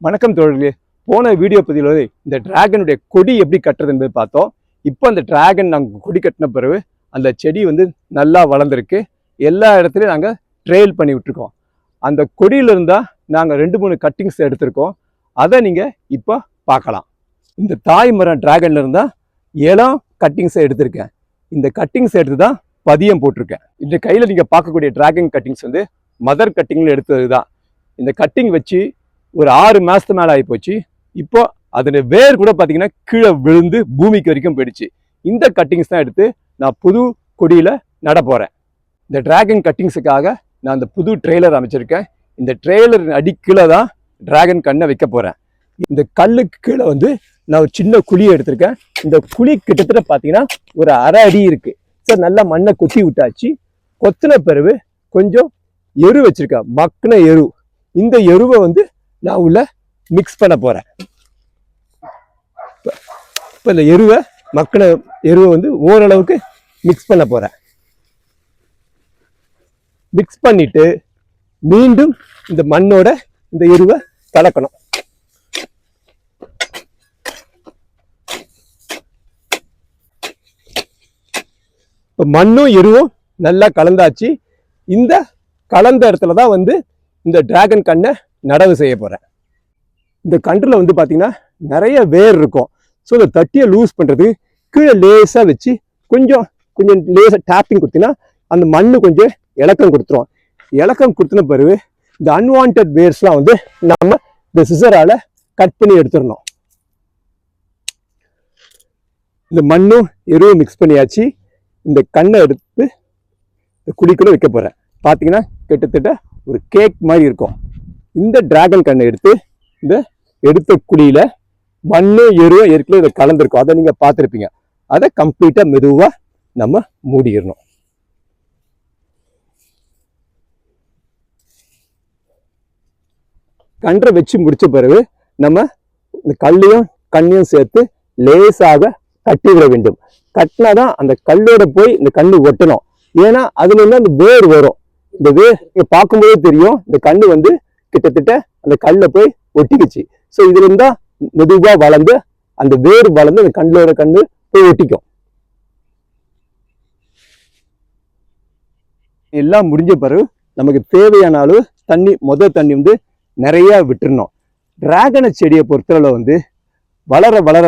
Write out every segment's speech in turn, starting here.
வணக்கம் தோழர்களே. போன வீடியோ பதிவில் இந்த டிராகனுடைய கொடி எப்படி கட்டுறது என்பது பார்த்தோம். இப்போ அந்த டிராகன் நாங்கள் கொடி கட்டின பிறகு அந்த செடி நல்லா வளர்ந்துருக்கு. எல்லா இடத்துலையும் நாங்கள் ட்ரெயில் பண்ணி விட்டுருக்கோம். அந்த கொடியில இருந்தால் நாங்கள் 2-3 கட்டிங்ஸ் எடுத்திருக்கோம். அதை நீங்கள் இப்போ பார்க்கலாம். இந்த தாய் மரம் டிராகன்ல இருந்தால் 7 கட்டிங்ஸை எடுத்திருக்கேன். இந்த கட்டிங்ஸ் எடுத்து தான் பதியம் போட்டிருக்கேன். இந்த கையில் நீங்கள் பார்க்கக்கூடிய டிராகன் கட்டிங்ஸ் மதர் கட்டிங்கில் எடுத்தது தான். இந்த கட்டிங் வச்சு ஒரு 6 மாதத்து மேலே ஆகி போச்சு. இப்போ அதோட வேர் கூட பார்த்தீங்கன்னா கீழே விழுந்து பூமிக்கு வரைக்கும் போயிடுச்சு. இந்த கட்டிங்ஸ் தான் எடுத்து நான் புது கொடியில் நட போகிறேன். இந்த டிராகன் கட்டிங்ஸுக்காக நான் அந்த புது ட்ரெய்லர் அமைச்சிருக்கேன். இந்த ட்ரெய்லர் அடிக்கீழே தான் டிராகன் கண்ணை வைக்க போகிறேன். இந்த கல்லுக்கு கீழே நான் ஒரு சின்ன குழியை எடுத்திருக்கேன். இந்த குழி கிட்டத்தட்ட பார்த்தீங்கன்னா ஒரு 1/2 அடி இருக்குது. சார் நல்லா மண்ணை கொத்தி விட்டாச்சு. கொத்தின பிறகு கொஞ்சம் எரு வச்சுருக்கேன், மக்கின எரு. இந்த எருவை நான் உள்ள மிக்ஸ் பண்ண போகிறேன். இப்போ இந்த எருவை மக்கின எருவை ஓரளவுக்கு மிக்ஸ் பண்ண போகிறேன். மிக்ஸ் பண்ணிட்டு மீண்டும் இந்த மண்ணோட இந்த எருவை கலக்கணும். இப்போ மண்ணும் எருவும் நல்லா கலந்தாச்சு. இந்த கலந்த இடத்துல தான் இந்த டிராகன் கண்ணை நடவு செய்ய போகிறேன். இந்த கன்றில் பார்த்தீங்கன்னா நிறைய வேர் இருக்கும். ஸோ இந்த தட்டியை லூஸ் பண்ணுறது கீழே லேசாக வச்சு கொஞ்சம் லேசாக டேப்பிங் கொடுத்தீங்கன்னா அந்த மண் கொஞ்சம் இலக்கம் கொடுத்துரும். இலக்கம் கொடுத்தின பிறகு இந்த அன்வான்ட் வேர்ஸ்லாம் நம்ம இந்த சிசரால் கட் பண்ணி எடுத்துடணும். இந்த மண்ணும் எருவும் மிக்ஸ் பண்ணியாச்சு. இந்த கண்ணை எடுத்து இந்த குழிக்குள்ள வைக்க போகிறேன். பார்த்தீங்கன்னா கிட்டத்தட்ட ஒரு கேக் மாதிரி இருக்கும். இந்த டிராகன் கண்ணை எடுத்து இந்த எடுத்த குழியில மண்ணு எருவும் ஏற்கனவே இதை கலந்துருக்கும். அதை நீங்க பார்த்துருப்பீங்க. அதை கம்ப்ளீட்டா மெதுவா நம்ம மூடிடணும். கன்றை வச்சு முடிச்ச பிறகு நம்ம இந்த கல்லையும் கண்ணையும் சேர்த்து லேசாக கட்டி விட வேண்டும். கட்டினாதான் அந்த கல்லோட போய் இந்த கண்ணு ஒட்டணும். ஏன்னா அதுல அந்த வேர் வரும். இந்த வேர் பார்க்கும்போதே தெரியும். இந்த கண்ணு கிட்டத்தட்ட அந்த கல்ல போய் ஒட்டிக்குச்சு. ஸோ இதுல இருந்தா மெதுவா வளர்ந்து அந்த வேர் வளர்ந்து அந்த கண்ணோட கண்ணு போய் ஒட்டிக்கும். எல்லாம் முடிஞ்ச பிறகு நமக்கு தேவையான அளவு தண்ணி, தண்ணி நிறைய விட்டுறணும். டிராகன் செடியை பொறுத்தளவு வளர வளர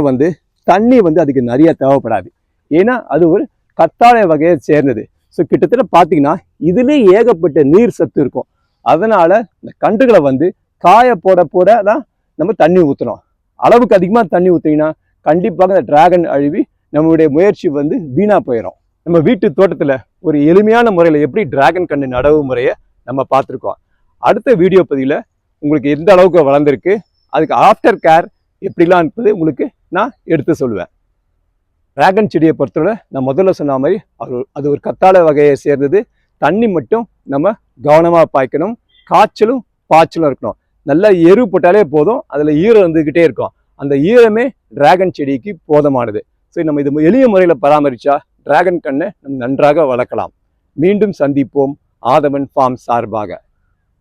தண்ணி அதுக்கு நிறைய தேவைப்படாது. ஏன்னா அது ஒரு கத்தாழை வகையை சேர்ந்தது. ஸோ கிட்டத்தட்ட பார்த்தீங்கன்னா இதுலேயே ஏகப்பட்ட நீர் சத்து இருக்கும். அதனால இந்த கன்றுகளை காய போட போட தான் நம்ம தண்ணி ஊற்றணும். அளவுக்கு அதிகமாக தண்ணி ஊற்றிங்கன்னா கண்டிப்பாக இந்த டிராகன் அழுவி நம்மளுடைய முயற்சி வீணா போயிடும். நம்ம வீட்டு தோட்டத்தில் ஒரு எளிமையான முறையில் எப்படி டிராகன் கன்று நடவு முறையை நம்ம பார்த்துருக்கோம். அடுத்த வீடியோ பதிவில் உங்களுக்கு எந்த அளவுக்கு வளர்ந்துருக்கு, அதுக்கு ஆஃப்டர் கேர் எப்படிலாம் இருப்பது உங்களுக்கு நான் எடுத்து சொல்லுவேன். டிராகன் செடியை பொறுத்தவரை நான் முதல்ல சொன்ன மாதிரி அது ஒரு கத்தாழை வகையை சேர்ந்தது. தண்ணி மட்டும் நம்ம கவனமாக பாய்க்கணும். காய்ச்சலும் பாய்ச்சலும் இருக்கணும். நல்லா எரு போட்டாலே போதும். அதில் ஈரம் இருந்துக்கிட்டே இருக்கும். அந்த ஈரமே டிராகன் செடிக்கு போதுமானது. ஸோ நம்ம இது எளிய முறையில் பராமரித்தா டிராகன் கண்ணை நம்ம நன்றாக வளர்க்கலாம். மீண்டும் சந்திப்போம். ஆதவன் ஃபார்ம் சார்பாக.